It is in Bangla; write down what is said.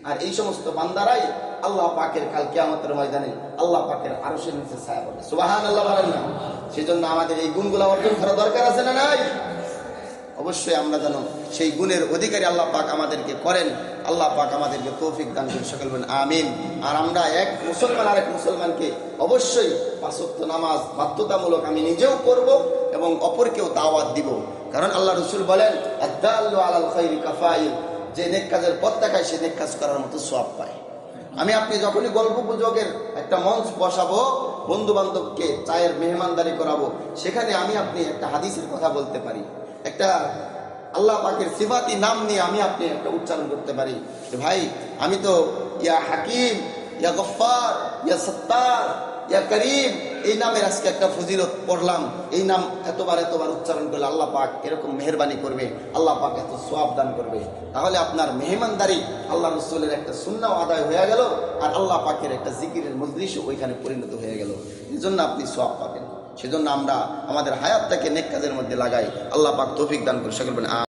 আর এই সমস্ত বান্দারাই আল্লাহ পাকের কাল কিয়ামতের ময়দানে আল্লাহ পাকের আরশের নিচে ছায়া পাবে। সুবহানাল্লাহ বলেন না? সেজন্য আমাদের এই গুণগুলো অর্জন করা দরকার আছে না নাই? অবশ্যই আমরা যেন সেই গুণের অধিকারী আল্লাহ পাক আমাদেরকে করেন। আল্লাহ পাক আমাদেরকে তৌফিক দান করুন, সকল বলেন আমিন। আর আমরা এক মুসলমান আরেক মুসলমানকে অবশ্যই পাঁচ ওয়াক্ত নামাজ বাধ্যতামূলক আমি নিজেও করব এবং অপরকেও দাওয়াত দিব। কারণ আল্লাহ রাসূল বলেন, আদ-দাল্লু আলাল খায়রি কাফাইল, যে নেক কাজের পথ দেখায় সে নেক কাজ করার মতো সওয়াব পায়। আমি আপনি যখনই গল্প গুজবের একটা মঞ্চ বসাবো, বন্ধু বান্ধবকে চায়ের মেহমানদারি করাবো, সেখানে আমি আপনি একটা হাদিসের কথা বলতে পারি, একটা আল্লাহ পাকের সিফাতি নাম নিয়ে আমি আপনি একটা উচ্চারণ করতে পারি যে ভাই আমি তো ইয়া হাকিম, ইয়া গফফার, ইয়া সত্তার, ইয়া করিম এই নামের আজকে একটা ফজিলত পড়লাম, এই নাম এতবার উচ্চারণ করলে আল্লাহ পাক এরকম মেহেরবানি করবে, আল্লাহ পাক এত সওয়াব দান করবে। তাহলে আপনার মেহমানদারি আল্লাহ রাসূলের একটা সুন্নাহ আদায় হয়ে গেল, আর আল্লাহ পাকের একটা জিকিরের মজলিসও ওইখানে পরিণত হয়ে গেল। এজন্য আপনি সওয়াব পাবেন। সেজন্য আমরা আমাদের হায়াতটাকে নেক কাজের মধ্যে লাগাই। আল্লাহ পাক তৌফিক দান করে সকল বলেন।